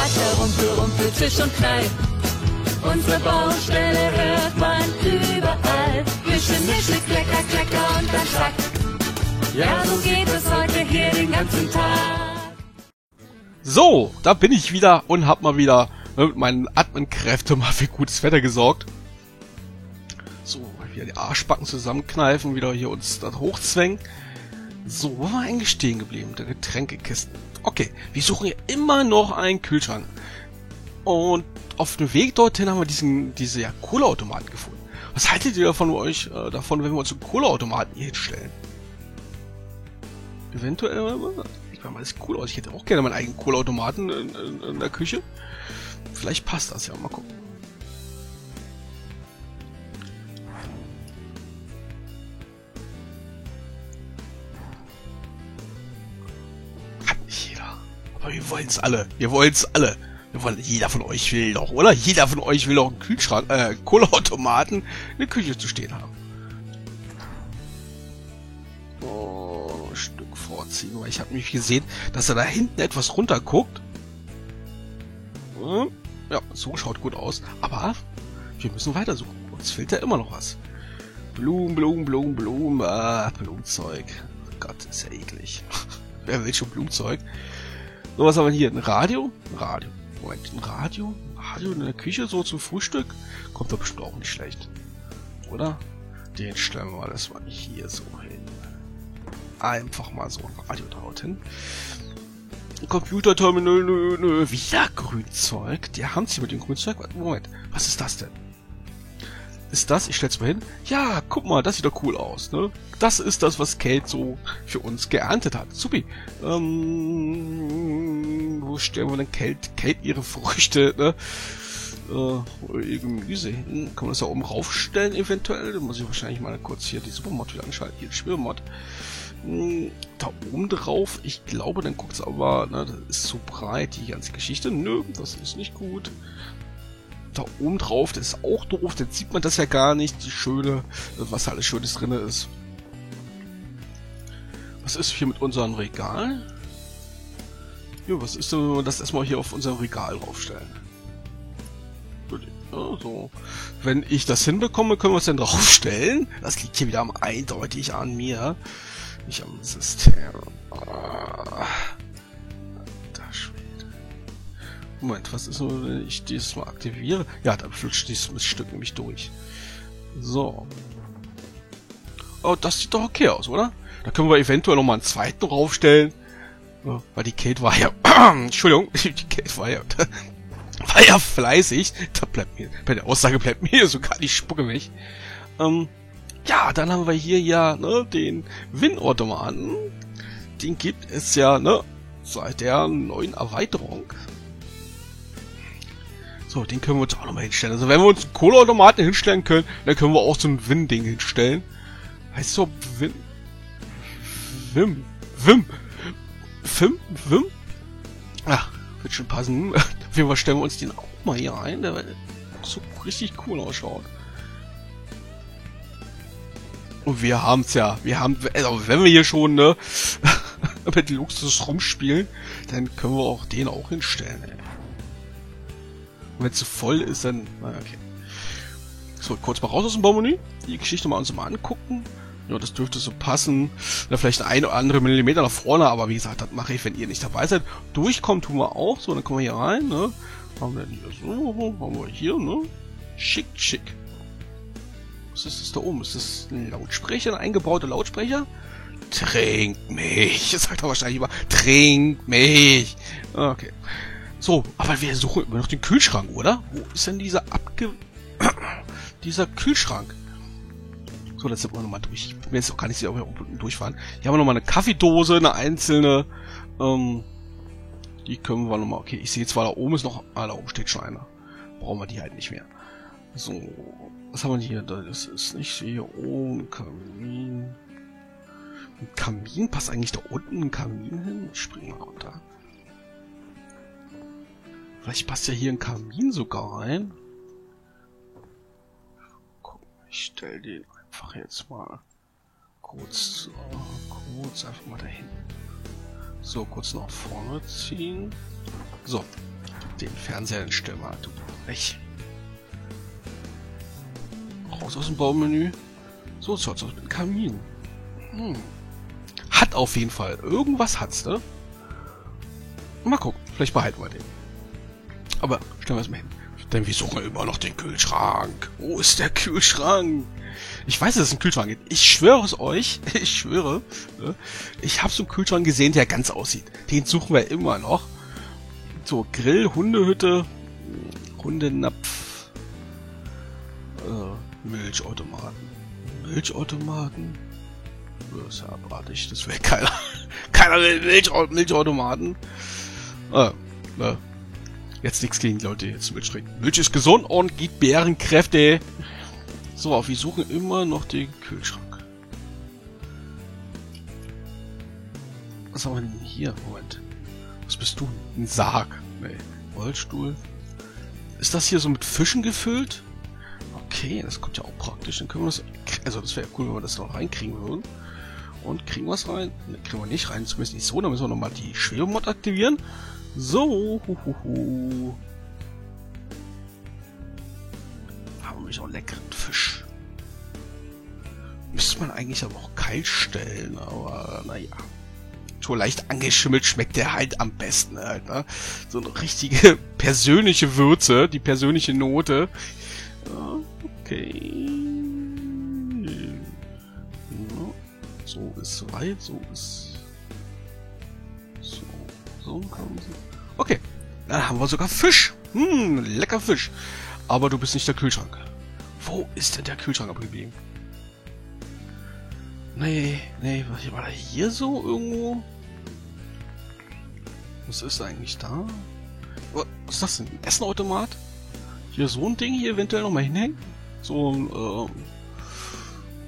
Wacker, Rumpel, Rumpel, Tisch und Knall. Unsere Baustelle hört man überall. Wische, mische, klecker, klecker und dann zack. Ja, so geht es heute hier den ganzen Tag. So, da bin ich wieder und hab mal wieder mit meinen Admin-Kräften mal für gutes Wetter gesorgt. So, wieder die Arschbacken zusammenkneifen, wieder hier uns da hochzwängen. So, wo war eigentlich stehen geblieben? Der Getränkekisten. Okay, wir suchen ja immer noch einen Kühlschrank. Und auf dem Weg dorthin haben wir diese Cola-Automaten gefunden. Was haltet ihr davon, wenn wir uns einen Cola-Automaten hier hinstellen? Eventuell, ich meine, das sieht cool aus. Ich hätte auch gerne meinen eigenen Cola-Automaten in der Küche. Vielleicht passt das ja, mal gucken. Hat nicht jeder. Aber wir wollen es alle. Jeder von euch will doch, oder? Jeder von euch will doch einen Kühlschrank, Cola-Automaten in der Küche zu stehen haben. Oh, ein Stück vorziehen, weil ich habe nämlich gesehen, dass er da hinten etwas runterguckt. Ja, so schaut gut aus. Aber wir müssen weitersuchen. Uns fehlt ja immer noch was. Blumen, Blumenzeug. Oh Gott, ist ja eklig. Wer will schon Blumenzeug? So, was haben wir hier? Ein Radio? Moment, ein Radio in der Küche, so zum Frühstück? Kommt doch bestimmt auch nicht schlecht. Oder? Den stellen wir mal das mal hier so hin. Einfach mal so ein Radio dorthin. Computerterminal, nö. Wieder Grünzeug? Die haben sie mit dem Grünzeug? Moment, was ist das denn? Ist das? Ich stell's mal hin. Ja, guck mal, das sieht doch cool aus, ne? Das ist das, was Kate so für uns geerntet hat. Supi. Wo stellen wir denn Kate ihre Früchte, ne? Ihr Gemüse hin. Kann man das da oben raufstellen, eventuell? Da muss ich wahrscheinlich mal kurz hier die Supermod wieder anschalten. Hier, die Spielmod. Da oben drauf, ich glaube, dann guckt's aber, ne, das ist zu breit, die ganze Geschichte. Nö, das ist nicht gut. Da oben drauf, das ist auch doof, dann sieht man das ja gar nicht, die schöne, was alles Schönes drin ist. Was ist hier mit unserem Regal? Ja, was ist denn, wenn wir das erstmal hier auf unser Regal draufstellen? Ja, so. Wenn ich das hinbekomme, können wir es dann draufstellen. Das liegt hier wieder eindeutig an mir. Nicht am System. Moment, was ist nur, wenn ich dieses mal aktiviere? Ja, dann flutscht dieses Stück nämlich durch. So. Oh, das sieht doch okay aus, oder? Da können wir eventuell nochmal einen zweiten raufstellen. Ja, weil die Kate war ja... Entschuldigung, die Kate war ja fleißig. Bei der Aussage bleibt mir sogar die Spucke weg. Ja, dann haben wir hier ja, ne, den Win-Automaten. Den gibt es ja, ne, seit der neuen Erweiterung. So, den können wir uns auch nochmal hinstellen. Also wenn wir uns einen Cola-Automaten hinstellen können, dann können wir auch so ein Win-Ding hinstellen. Heißt so Win... Wim? Ach, wird schon passen. Auf jeden Fall stellen wir uns den auch mal hier ein, der so richtig cool ausschaut. Und wir haben's ja. Also wenn wir hier schon, ne, mit Luxus rumspielen, dann können wir auch den auch hinstellen, ey. Und wenn es zu voll ist, dann... Naja, okay. So, kurz mal raus aus dem Baumenü. Die Geschichte mal uns mal angucken. Ja, das dürfte so passen. Ja, vielleicht ein oder andere Millimeter nach vorne, aber wie gesagt, das mache ich, wenn ihr nicht dabei seid. Durchkommen tun wir auch. So, dann kommen wir hier rein, ne. Haben wir hier so, haben wir hier, ne. Schick. Was ist das da oben? Ist das ein Lautsprecher, ein eingebauter Lautsprecher? Trink mich. Das sagt er wahrscheinlich immer. Trink mich. Okay. So, aber wir suchen immer noch den Kühlschrank, oder? Wo ist denn dieser Kühlschrank? So, jetzt sind wir nochmal durch. Ich bin jetzt auch gar nicht sicher, ob wir unten durchfahren. Hier haben wir nochmal eine Kaffeedose, eine einzelne. Die können wir nochmal... Okay, ich sehe zwar, da oben ist noch... Ah, da oben steht schon einer. Brauchen wir die halt nicht mehr. So, was haben wir hier? Das ist nicht hier oben. Kamin. Ein Kamin? Passt eigentlich da unten ein Kamin hin? Ich spring mal runter. Vielleicht passt ja hier ein Kamin sogar rein. Guck, ich stell den einfach jetzt mal kurz einfach mal dahin. So, kurz nach vorne ziehen. So, Den Fernseher stellen wir du weg. Raus aus dem Baumenü. So schaut's aus mit dem Kamin. Hat auf jeden Fall. Irgendwas hat's, ne? Mal gucken. Vielleicht behalten wir den. Aber stellen wir es mal hin. Denn wir suchen immer noch den Kühlschrank. Wo ist der Kühlschrank? Ich weiß, dass es einen Kühlschrank gibt. Ich schwöre es euch. Ich schwöre. Ne? Ich habe so einen Kühlschrank gesehen, der ganz aussieht. Den suchen wir immer noch. So, Grill, Hundehütte, Hundenapf, Milchautomaten. Milchautomaten? Das ist ja abartig. Das will keiner. Keiner will Milchautomaten. Jetzt nichts gegen die Leute, die jetzt Milch trinken. Milch ist gesund und gibt Bärenkräfte. So, wir suchen immer noch den Kühlschrank. Was haben wir denn hier? Moment. Was bist du? Ein Sarg. Nee. Holzstuhl. Ist das hier so mit Fischen gefüllt? Okay, das kommt ja auch praktisch. Dann können wir das... Also das wäre cool, wenn wir das noch reinkriegen würden. Und kriegen wir es rein? Ne, kriegen wir nicht rein. Zumindest nicht so. Dann müssen wir nochmal die Schwebemod aktivieren. So. Haben wir auch leckeren Fisch. Müsste man eigentlich aber auch kalt stellen. Aber naja. Schon leicht angeschimmelt schmeckt der halt am besten halt, ne? So eine richtige persönliche Würze, die persönliche Note. Okay. So ist weit, so ist... So kommen sie. Okay, dann haben wir sogar Fisch. Lecker Fisch. Aber du bist nicht der Kühlschrank. Wo ist denn der Kühlschrank abgeblieben? Nee, war der hier so irgendwo? Was ist eigentlich da? Was ist das denn? Ein Essenautomat? Hier so ein Ding hier eventuell noch mal hinhängen? So ein,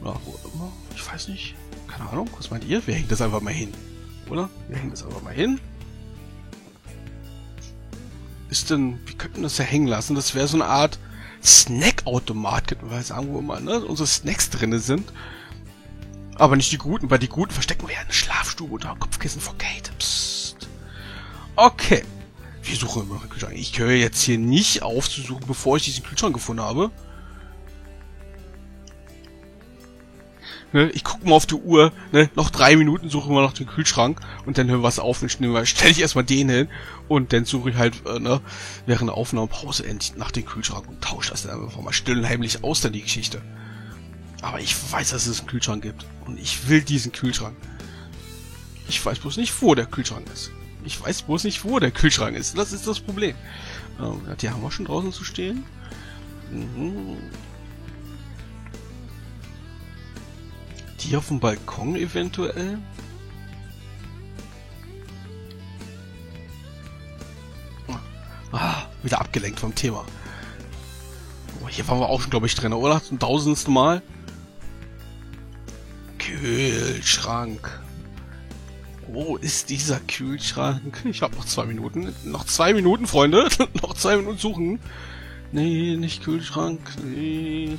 ja, wo immer? Ich weiß nicht. Keine Ahnung. Was meint ihr? Wir hängen das einfach mal hin. Oder? Wir hängen das einfach mal hin. Ist denn, wie könnten wir das ja hängen lassen? Das wäre so eine Art Snackautomat, könnten wir sagen, wo immer, ne, unsere Snacks drinne sind. Aber nicht die guten, weil die guten verstecken wir ja in der Schlafstube unter Kopfkissen vor Gate. Psst. Okay. Wir suchen immer noch einen Kühlschrank. Ich höre jetzt hier nicht auf zu suchen, bevor ich diesen Kühlschrank gefunden habe. Ne, ich gucke mal auf die Uhr, ne, noch 3 Minuten suchen wir noch den Kühlschrank und dann hören wir es auf und stelle ich erstmal den hin und dann suche ich halt, ne, während der Aufnahmepause endlich nach dem Kühlschrank und tausche das dann einfach mal still und heimlich aus, dann die Geschichte. Aber ich weiß, dass es einen Kühlschrank gibt und ich will diesen Kühlschrank. Ich weiß bloß nicht, wo der Kühlschrank ist. Das ist das Problem. Die haben wir schon draußen zu stehen. Die auf dem Balkon eventuell? Wieder abgelenkt vom Thema. Oh, hier waren wir auch schon, glaube ich, drin, oder? Zum 1000. Mal. Kühlschrank. Wo ist dieser Kühlschrank? Ich habe noch 2 Minuten. Noch 2 Minuten, Freunde. Noch 2 Minuten suchen. Nee, nicht Kühlschrank. Nee.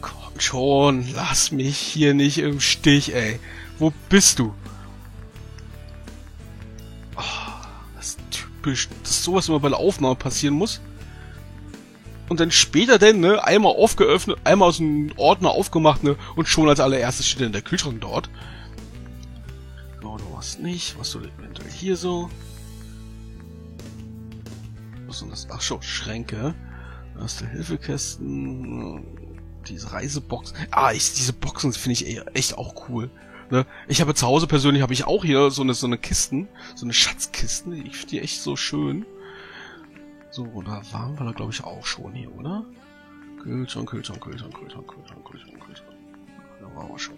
Komm schon, lass mich hier nicht im Stich, ey. Wo bist du? Oh, das ist typisch, dass sowas immer bei der Aufnahme passieren muss. Und dann später denn, ne, einmal aufgeöffnet, einmal aus dem Ordner aufgemacht, ne, und schon als allererstes steht dann der Kühlschrank dort. So, du hast nicht, was du eventuell hier so. Was sind das? Ach schon, Schränke. Da hast du Hilfekästen, diese Reiseboxen. Diese Boxen finde ich echt auch cool. Ne? Ich habe zu Hause persönlich, habe ich auch hier so eine Kisten, so eine Schatzkisten, ich finde die echt so schön. So, da waren wir da glaube ich auch schon hier, oder? Kühlschrank. Da waren wir schon.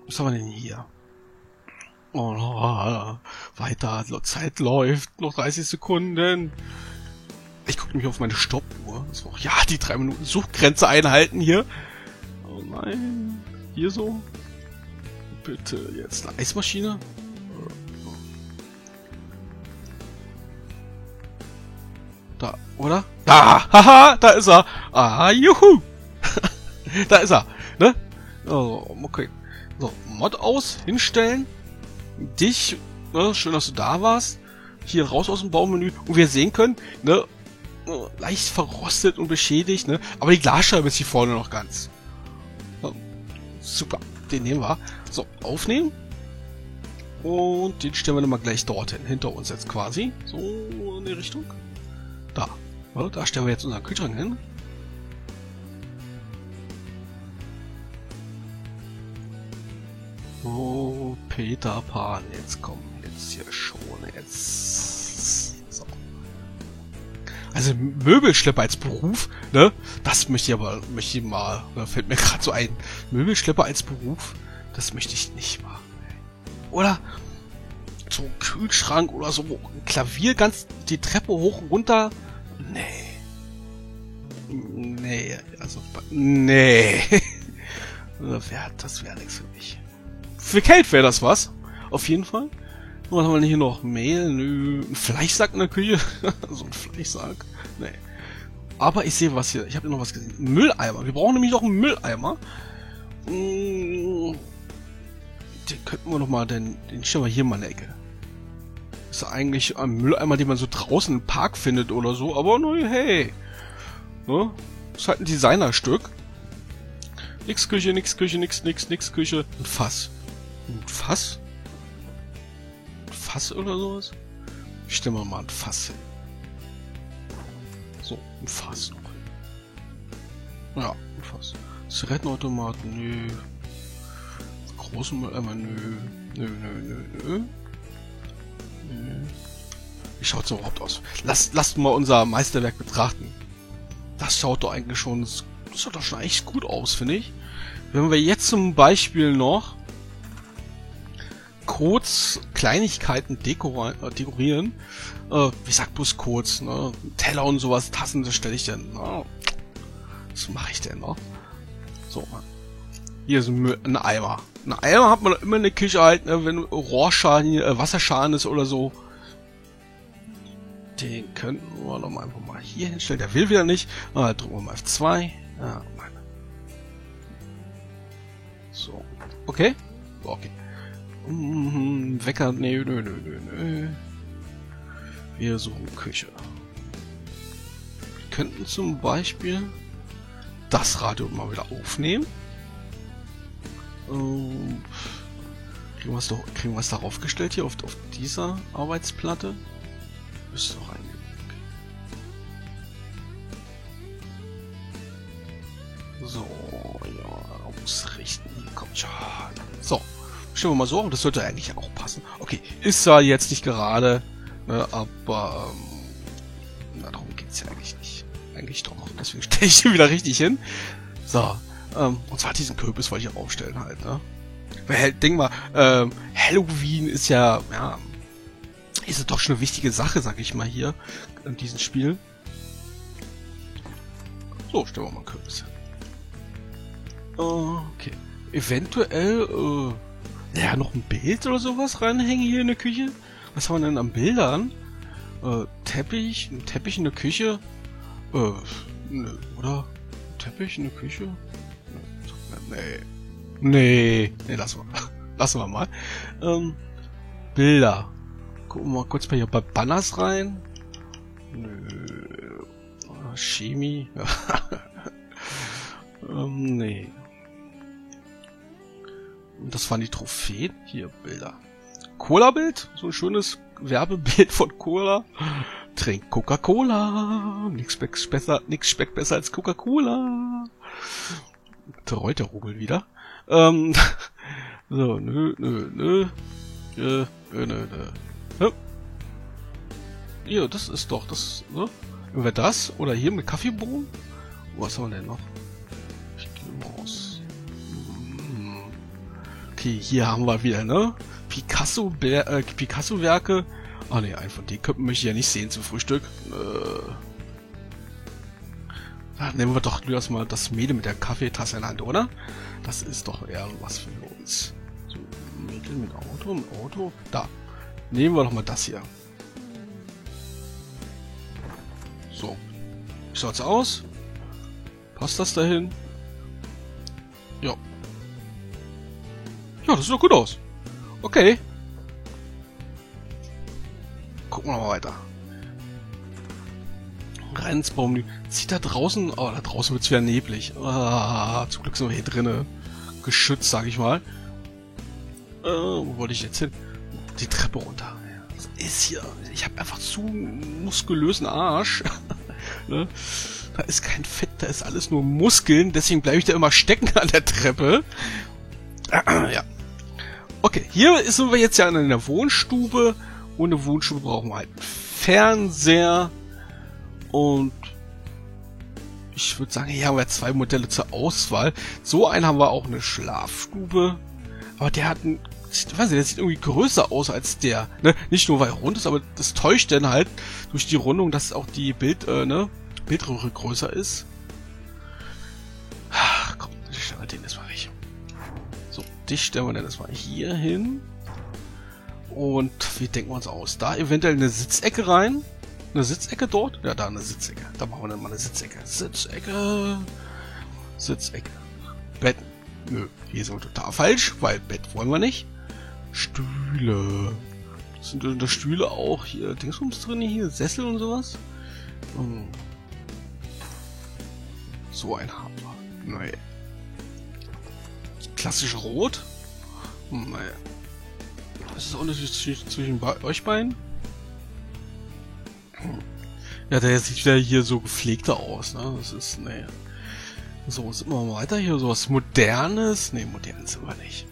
Was haben wir denn hier? Oh, weiter, Zeit läuft, noch 30 Sekunden. Ich gucke mich auf meine Stoppuhr. Das war auch, ja, die 3 Minuten Suchgrenze einhalten hier. Oh nein, hier so. Bitte, jetzt eine Eismaschine. Da, oder? Da, haha, da ist er. Ah, juhu. Da ist er, ne? Oh, okay. So, Mod aus, hinstellen. Dich ne, schön, dass du da warst. Hier raus aus dem Baumenü. Und wir sehen können, ne, leicht verrostet und beschädigt, ne, aber die Glasscheibe ist hier vorne noch ganz. Ja, super, den nehmen wir. So, aufnehmen. Und den stellen wir dann mal gleich dorthin, hinter uns jetzt quasi. So, in die Richtung. Da. Ja, da stellen wir jetzt unseren Kühlschrank hin. Oh, Peter Pan, jetzt komm, jetzt hier schon, jetzt. So. Also Möbelschlepper als Beruf, ne? Das möchte ich mal, da fällt mir gerade so ein. Möbelschlepper als Beruf, das möchte ich nicht machen. Oder so ein Kühlschrank oder so ein Klavier ganz die Treppe hoch und runter. Nee. Nee, also nee. Das wäre nichts für mich. Für Geld wäre das was. Auf jeden Fall. Was haben wir hier noch? Mehl? Nö. Ein Fleischsack in der Küche? So ein Fleischsack? Nee. Aber ich sehe was hier. Ich habe noch was gesehen. Mülleimer. Wir brauchen nämlich noch einen Mülleimer. Den könnten wir noch mal, den stellen wir hier mal in der Ecke. Ist ja eigentlich ein Mülleimer, den man so draußen im Park findet oder so. Aber ne, hey. Ne? Ist halt ein Designerstück. Nix Küche, nix Küche, nix Küche. Ein Fass. Ein Fass? Ein Fass oder sowas? Stellen wir mal ein Fass hin. So, ein Fass noch hin. Ja, ein Fass. Zigarettenautomaten, nö. Großen Mülleimer, nö. Nö. Wie schaut's überhaupt aus? Lasst mal unser Meisterwerk betrachten. Das schaut doch eigentlich schon... Das schaut doch schon echt gut aus, finde ich. Wenn wir jetzt zum Beispiel noch kurz Kleinigkeiten dekorieren, wie sagt bloß kurz, ne? Teller und sowas, Tassen, das stelle ich dann, ne? Was mache ich denn noch? So, hier ist ein Eimer. Ein Eimer hat man immer in der Küche halt, ne? Wenn Rohrschaden, Wasserschaden ist oder so. Den könnten wir doch mal einfach mal hier hinstellen. Der will wieder nicht. Drücken wir mal F2. Ja, meine. So. Okay. Okay. Wecker. Nö. Wir suchen Küche. Wir könnten zum Beispiel das Radio mal wieder aufnehmen. Kriegen wir es darauf gestellt hier auf dieser Arbeitsplatte? Müsste doch eigentlich. Okay. So, ja, ausrichten. Kommt schon. So, stellen wir mal so, und das sollte eigentlich auch passen. Okay, ist zwar jetzt nicht gerade, ne, aber na, darum geht's ja eigentlich nicht. Eigentlich doch. Deswegen stelle ich ihn wieder richtig hin. So, und zwar diesen Kürbis wollte ich auch aufstellen halt, ne? Weil, denk mal, Halloween ist ja, ist doch schon eine wichtige Sache, sag ich mal hier, in diesem Spiel. So, stellen wir mal einen Kürbis hin. Okay. Eventuell, ja, noch ein Bild oder sowas reinhängen hier in der Küche. Was haben wir denn an Bildern? Ein Teppich in der Küche? Ne, oder? Teppich in der Küche? Nee, lassen wir mal. Bilder. Gucken wir mal kurz mal hier bei Banners rein. Nö. Chemie. Nee. Das waren die Trophäen. Hier, Bilder. Cola-Bild. So ein schönes Werbebild von Cola. Trink Coca-Cola. Nix schmeckt besser als Coca-Cola. Treut der Rubel wieder. So, nö. Hier, das ist doch das, ne? Wenn wir das, oder hier mit Kaffeebohnen? Was haben wir denn noch? Ich gehe raus. Okay, hier haben wir wieder, ne? Picasso-Werke. Ah ne, einen von denen möchte ich ja nicht sehen zum Frühstück. Da nehmen wir doch erstmal das Mädel mit der Kaffeetasse in der Hand, oder? Das ist doch eher was für uns. So, Mädel mit Auto. Da. Nehmen wir doch mal das hier. So. Wie schaut's aus? Passt das dahin? Ja. Ja, das sieht doch gut aus. Okay. gucken wir mal weiter. Grenzbaum. Sieht da draußen... Oh, da draußen wird es wieder neblig. Zum Glück sind wir hier drinnen. Geschützt, sag ich mal. Wo wollte ich jetzt hin? Die Treppe runter. Was ist hier? Ich habe einfach zu muskulösen Arsch. Ne? Da ist kein Fett, da ist alles nur Muskeln. Deswegen bleibe ich da immer stecken an der Treppe. Ja. Okay, hier sind wir jetzt ja in einer Wohnstube. Ohne Wohnstube brauchen wir halt einen Fernseher. Und ich würde sagen, hier haben wir 2 Modelle zur Auswahl. So einen haben wir auch eine Schlafstube. Aber der hat einen, ich weiß nicht, der sieht irgendwie größer aus als der. Ne? Nicht nur weil er rund ist, aber das täuscht dann halt durch die Rundung, dass auch die Bildröhre größer ist. Ach, komm, ich stelle den erstmal weg. So, dich stellen wir dann erstmal hier hin. Und wie denken wir uns aus? Da eventuell eine Sitzecke rein. Eine Sitzecke dort? Ja, da eine Sitzecke. Da machen wir dann mal eine Sitzecke. Sitzecke. Sitzecke. Bett. Nö, hier sind wir total falsch, weil Bett wollen wir nicht. Stühle. Sind da Stühle auch hier Dingsbums drin? Hier Sessel und sowas? So ein haben wir. Nee. Klassisch rot? Nee. Was ist der Unterschied zwischen euch beiden? Ja, der sieht wieder hier so gepflegter aus, ne? Das ist, nee. So, sind wir mal weiter hier. So was Modernes? Ne, modern sind wir nicht.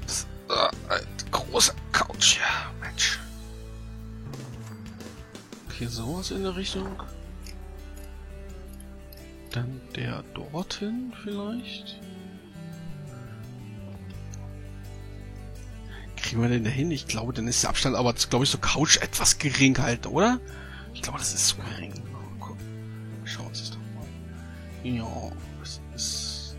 Das ist, eine große Couch, ja, Mensch. Okay, sowas in der Richtung. Dann der dorthin vielleicht. Kriegen wir denn da hin? Ich glaube, dann ist der Abstand aber, glaube ich, so Couch etwas gering halt, oder? Ich glaube, das ist so gering. Guck. Schauen wir uns das doch mal. Ja, das ist...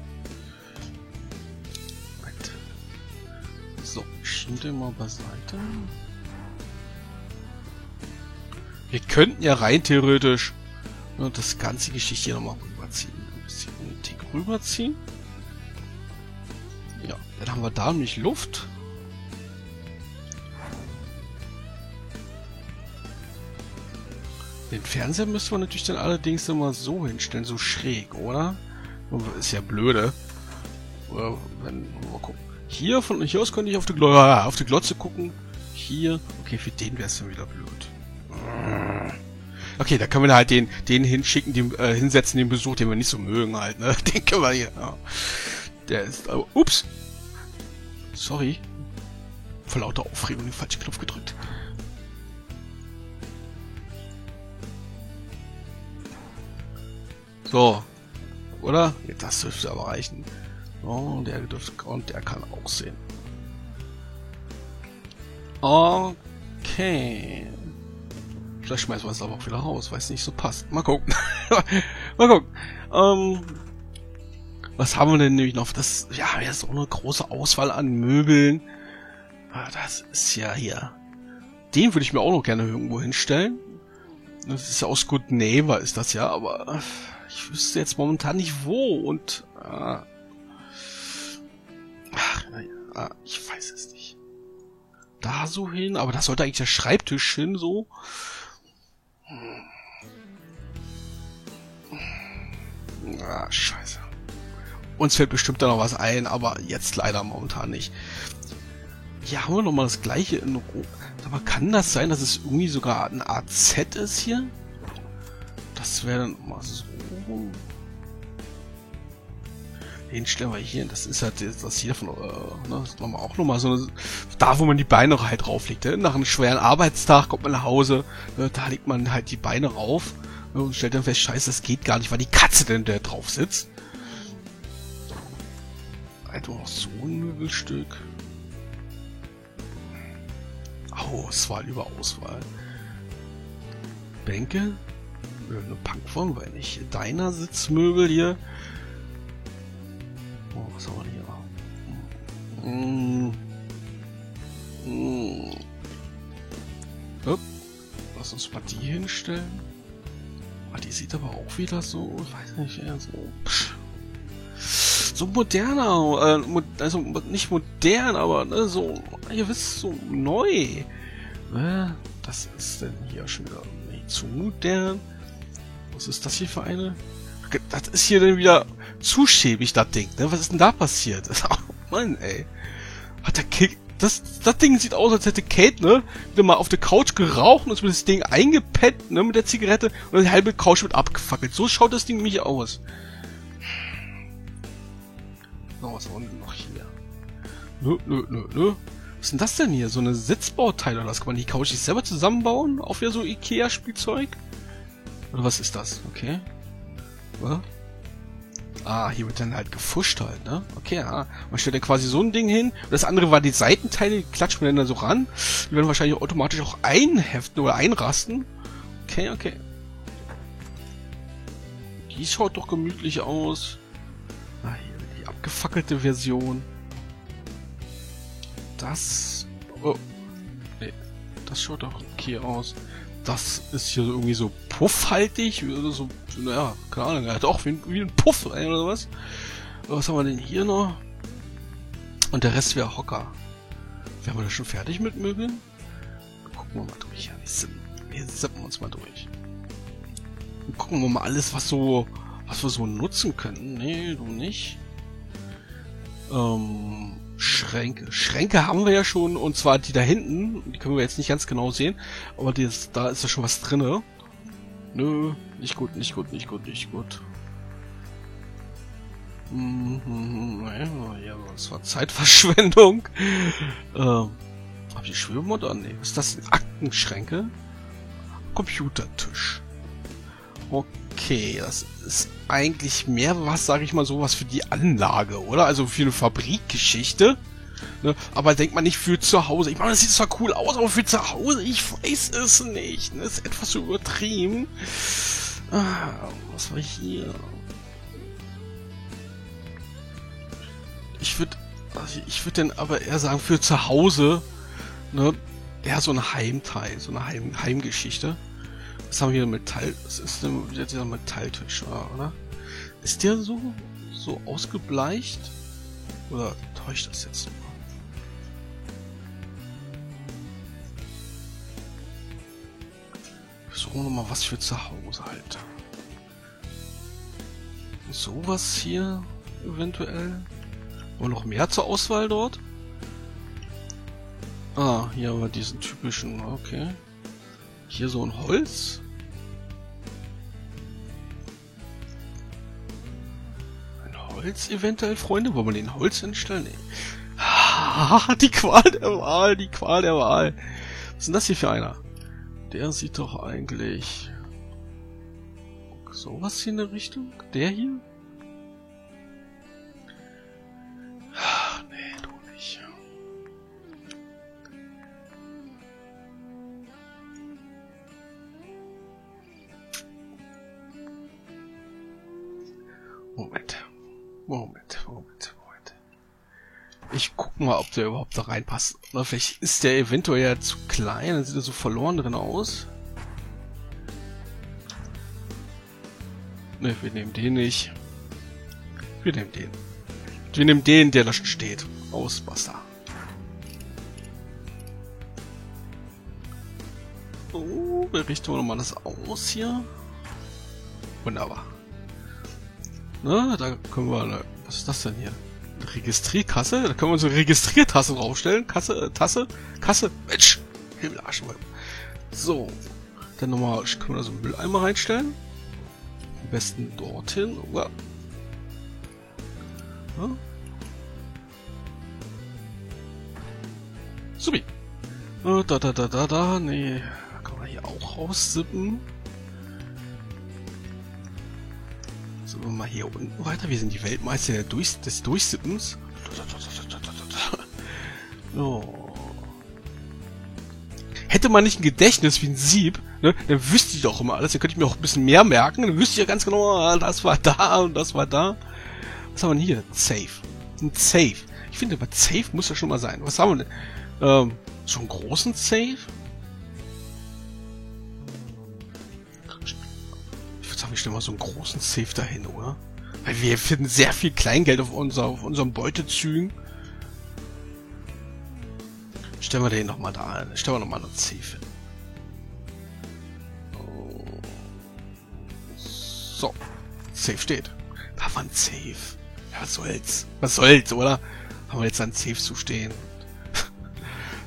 So, schieben den mal beiseite. Wir könnten ja rein theoretisch das ganze Geschichte hier nochmal rüberziehen. Ein bisschen einen Tick rüberziehen. Ja, dann haben wir da nämlich Luft. Den Fernseher müssen wir natürlich dann allerdings immer so hinstellen, so schräg, oder? Ist ja blöde. Oder wenn, mal gucken. Hier, von hier aus könnte ich auf die Glotze gucken. Hier. Okay, für den wäre es dann wieder blöd. Okay, da können wir halt den hinschicken, hinsetzen, den Besuch, den wir nicht so mögen halt, ne? Den können wir hier. Ja. Der ist. Ups! Sorry. Vor lauter Aufregung den falschen Knopf gedrückt. So. Oder? Das dürfte aber reichen. Oh, der kann auch sehen. Okay. Vielleicht schmeißen wir es aber auch wieder raus, weil es nicht so passt. Mal gucken. Mal gucken. Was haben wir denn nämlich noch? Das, ja, hier ist auch eine große Auswahl an Möbeln. Das ist ja hier. Den würde ich mir auch noch gerne irgendwo hinstellen. Das ist ja aus Good Neighbor, ist das ja, aber ich wüsste jetzt momentan nicht wo und ich weiß es nicht. Da so hin, aber da sollte eigentlich der Schreibtisch hin, so. Scheiße. Uns fällt bestimmt da noch was ein, aber jetzt leider momentan nicht. Hier haben wir nochmal das gleiche in Rot. Aber kann das sein, dass es irgendwie sogar ein AZ ist hier? Das wäre dann mal so. Den stellen wir hier hin. Das ist halt das hier von, das machen wir auch nochmal so, da wo man die Beine halt rauflegt. Ne? Nach einem schweren Arbeitstag kommt man nach Hause, da legt man halt die Beine rauf und stellt dann fest, scheiße, das geht gar nicht, weil die Katze denn da drauf sitzt. Einfach noch so ein Möbelstück. Auswahl über Auswahl. Bänke. Eine Punkform, weil nicht. Deiner Sitzmöbel hier. Oh, was haben wir hier? Lass uns mal die hinstellen. Die sieht aber auch wieder so, weiß nicht, eher so. so moderner, also nicht modern, aber ne, so, ihr wisst, so neu. Das ist denn hier schon wieder nicht zu modern. Was ist das hier für eine? Das ist hier dann wieder zu schäbig, das Ding, ne? Was ist denn da passiert? Oh Mann, ey. Hat der Kick... Das Ding sieht aus, als hätte Kate, ne, wieder mal auf der Couch geraucht und ist mit das Ding eingepennt, ne, mit der Zigarette und die halbe Couch wird abgefackelt. So schaut das Ding nämlich aus. So, was haben wir denn noch hier? Nö. Was ist denn das denn hier? So eine Sitzbauteil oder was? Kann man die Couch nicht selber zusammenbauen? Auch wieder so Ikea-Spielzeug? Oder was ist das? Okay. Was? Ah, hier wird dann halt gefuscht halt, ne? Okay, ja. Man stellt dann quasi so ein Ding hin. Und das andere war die Seitenteile, die klatscht man dann so ran. Die werden wahrscheinlich automatisch auch einheften oder einrasten. Okay. Die schaut doch gemütlich aus. Ah, hier die abgefackelte Version. Das... Oh. Nee. Das schaut doch okay aus. Das ist hier irgendwie so puffhaltig, oder so, naja, keine Ahnung, er hat auch wie ein Puff, oder sowas. Was haben wir denn hier noch? Und der Rest wäre Hocker. Wären wir da schon fertig mit Möbeln? Gucken wir mal durch. Wir sippen uns mal durch. Und gucken wir mal alles, was wir so nutzen könnten. Nee, du nicht. Schränke haben wir ja schon, und zwar die da hinten, die können wir jetzt nicht ganz genau sehen, aber da ist ja schon was drinne. Nö, nicht gut. Ja, das war Zeitverschwendung. Hab ich Schwebemod an? Nee, was ist das? Aktenschränke? Computertisch. Okay, das ist eigentlich mehr was, sage ich mal, sowas für die Anlage, oder? Also für eine Fabrikgeschichte. Ne? Aber denkt man nicht für zu Hause. Ich meine, das sieht zwar cool aus, aber für zu Hause, ich weiß es nicht. Das ist etwas so übertrieben. Was war hier? Ich würde dann aber eher sagen, für zu Hause, ne, eher so ein Heimteil, so eine Heimgeschichte. Was haben wir hier? Metall? Was ist denn wieder dieser Metalltisch, oder? Ist der so ausgebleicht? Oder täuscht das jetzt nur? Versuchen wir mal was für zu Hause halt. Sowas hier eventuell. Und noch mehr zur Auswahl dort? Ah, hier haben wir diesen typischen, okay. Hier so ein Holz. Ein Holz eventuell, Freunde? Wollen wir den Holz hinstellen? Nee. Ah, die Qual der Wahl. Was ist denn das hier für einer? Der sieht doch eigentlich... sowas hier in der Richtung? Der hier? Nee, du nicht. Moment. Ich guck mal, ob der überhaupt da reinpasst. Oder vielleicht ist der eventuell ja zu klein, dann sieht er so verloren drin aus. Ne, wir nehmen den nicht. Wir nehmen den. Wir nehmen den, der da schon steht. Aus Wasser. Oh, wir richten wir nochmal das aus hier. Wunderbar. Na, da können wir... Was ist das denn hier? Eine Registrierkasse? Da können wir unsere Registriertasse draufstellen. Kasse. Mensch! Himmelarsch. So. Dann nochmal... Können wir da so einen Mülleimer reinstellen? Am besten dorthin. Ja. Subi. Da. Nee. Da kann man hier auch raussippen. So, mal hier unten weiter. Wir sind die Weltmeister des Durchsippens. So. Hätte man nicht ein Gedächtnis wie ein Sieb, ne, dann wüsste ich doch immer alles. Dann könnte ich mir auch ein bisschen mehr merken. Dann wüsste ich ja ganz genau, das war da und das war da. Was haben wir denn hier? Safe. Ein Safe. Ich finde, aber Safe muss ja schon mal sein. Was haben wir denn? So einen großen Safe? Ich würde sagen, wir stellen mal so einen großen Safe dahin, oder? Weil wir finden sehr viel Kleingeld auf unseren Beutezügen. Stellen wir den nochmal da ein. Stellen wir nochmal einen Safe hin. So. Safe steht. Da war ein Safe. Ja, was soll's? Was soll's, oder? Haben wir jetzt ein Safe zu stehen.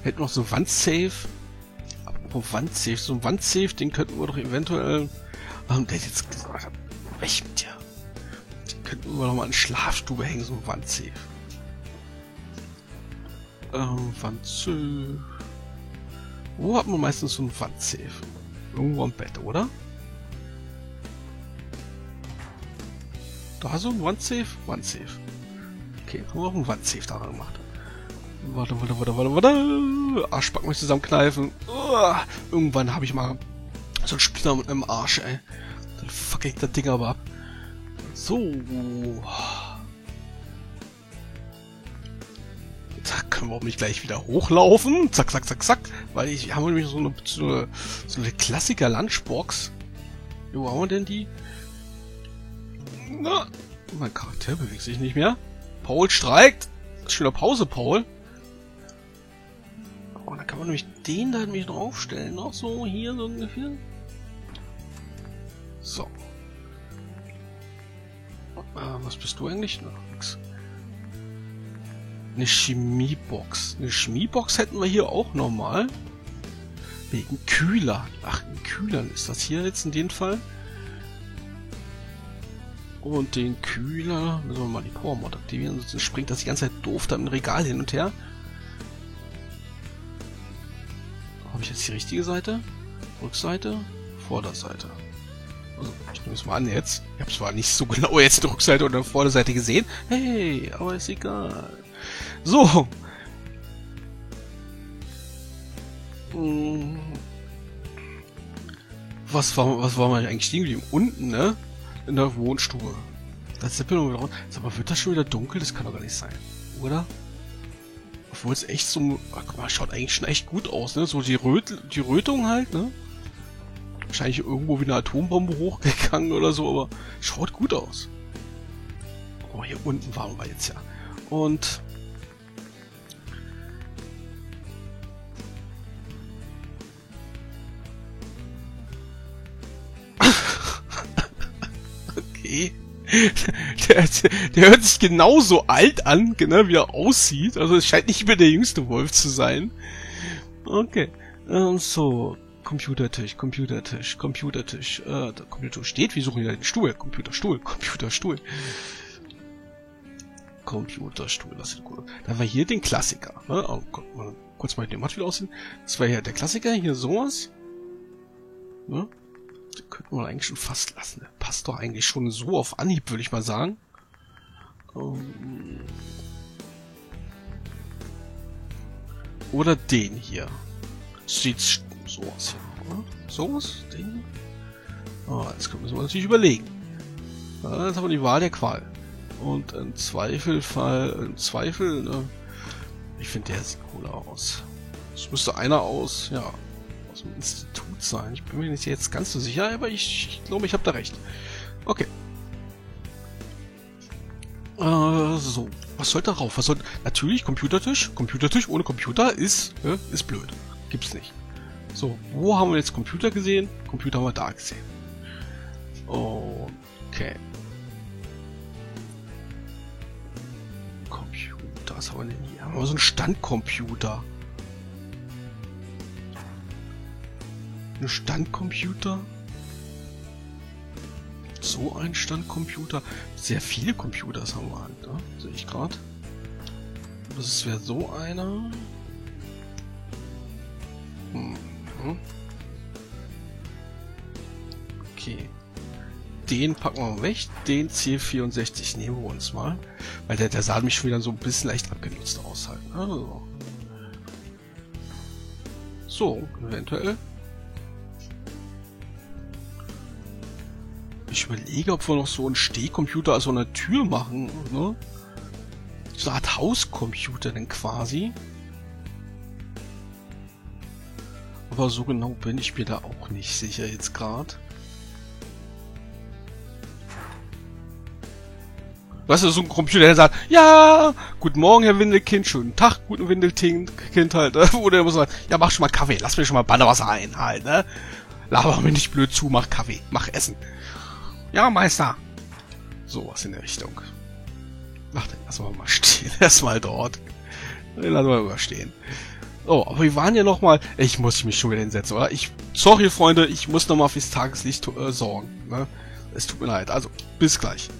Hätten wir noch so ein Wandsafe. Apropos Wandsafe. So ein Wandsafe, den könnten wir doch eventuell... der hat jetzt gesagt, weg mit dir. Den könnten wir noch mal in Schlafstube hängen, so ein Wandsafe. Wandsafe. Wo hat man meistens so ein Wandsafe? Irgendwo am Bett, oder? Da so ein Wandsafe? Wandsafe. Okay, haben wir auch ein Wandsafe daran gemacht. Warte. Arschbacken möchte zusammenkneifen. Irgendwann habe ich mal so einen Splitter mit einem Arsch, ey. Dann fuck ich das Ding aber ab. So. Da können wir auch nicht gleich wieder hochlaufen. Zack, zack, zack, zack. Weil wir haben nämlich so eine Klassiker-Lunchbox. Wo haben wir denn die? Na, mein Charakter bewegt sich nicht mehr. Paul streikt. Schöner Pause, Paul. Oh, da kann man nämlich den da nämlich draufstellen. Noch so hier so ungefähr. So. Was bist du eigentlich? Na, nix. Eine Chemiebox. Eine Chemiebox hätten wir hier auch nochmal. Wegen Kühler. Ach, ein Kühler ist das hier jetzt in dem Fall. Und den Kühler müssen wir mal die Power-Mod aktivieren, sonst springt das die ganze Zeit doof da im Regal hin und her. Habe ich jetzt die richtige Seite? Rückseite? Vorderseite. Also, ich nehme es mal an jetzt. Ich habe zwar nicht so genau jetzt die Rückseite oder Vorderseite gesehen. Hey, aber ist egal. So. Was war man eigentlich stehen geblieben? Unten, ne? In der Wohnstube. Da zippeln wir wieder raus. Sag mal, wird das schon wieder dunkel? Das kann doch gar nicht sein. Oder? Obwohl es echt so... Ach, guck mal, schaut eigentlich schon echt gut aus, ne? So die Rötung halt, ne? Wahrscheinlich irgendwo wie eine Atombombe hochgegangen oder so, aber schaut gut aus. Oh, hier unten waren wir jetzt ja. Und... okay. Der hört sich genauso alt an, genau wie er aussieht. Also es scheint nicht mehr der jüngste Wolf zu sein. Okay. So. Computertisch. Der Computer steht. Wie suchen wir den Stuhl? Computerstuhl. Lass ihn gucken. Da haben wir hier den Klassiker. Ne? Oh, mal kurz mal den Matt wieder aussehen. Das war ja der Klassiker. Hier sowas. Ne? Den könnten wir eigentlich schon fast lassen. Der passt doch eigentlich schon so auf Anhieb, würde ich mal sagen. Oder den hier. Sieht so aus hier. Oder? Sowas? Den? Jetzt müssen wir natürlich überlegen. Jetzt haben wir die Wahl der Qual. Und im Zweifel, ne? Ich finde, der sieht cooler aus. Es müsste einer aus dem Institut sein. Ich bin mir nicht jetzt ganz so sicher, aber ich glaube, ich habe da recht. Okay. So. Was soll darauf? Natürlich, Computertisch. Computertisch ohne Computer ist blöd. Gibt's nicht. So, wo haben wir jetzt Computer gesehen? Computer haben wir da gesehen. Okay. Computer, was haben wir denn hier? Haben wir so einen Standcomputer? Ein Standcomputer? So ein Standcomputer? Sehr viele Computers haben wir halt, ne? Sehe ich gerade. Das wäre so einer. Okay. Den packen wir mal weg. Den C64 nehmen wir uns mal. Weil der sah mich schon wieder so ein bisschen leicht abgenutzt aus halt. Also. So, eventuell. Ich überlege, ob wir noch so einen Stehcomputer als so eine Tür machen, ne? So eine Art Hauscomputer denn quasi. Aber so genau bin ich mir da auch nicht sicher jetzt gerade. Weißt du, so ein Computer, der sagt, ja, guten Morgen, Herr Windelkind, schönen Tag, guten Windelkind halt, wo der muss sagen, ja, mach schon mal Kaffee, lass mir schon mal Badewasser ein, halt, ne? Laber mir nicht blöd zu, mach Kaffee, mach Essen. Ja, Meister. Sowas in der Richtung. Ach, dann lassen wir mal stehen, erstmal dort. Den lassen wir überstehen. Oh, aber wir waren ja noch mal, ich muss mich schon wieder hinsetzen, oder? Sorry, Freunde, ich muss noch mal fürs Tageslicht sorgen, ne? Es tut mir leid, also, bis gleich.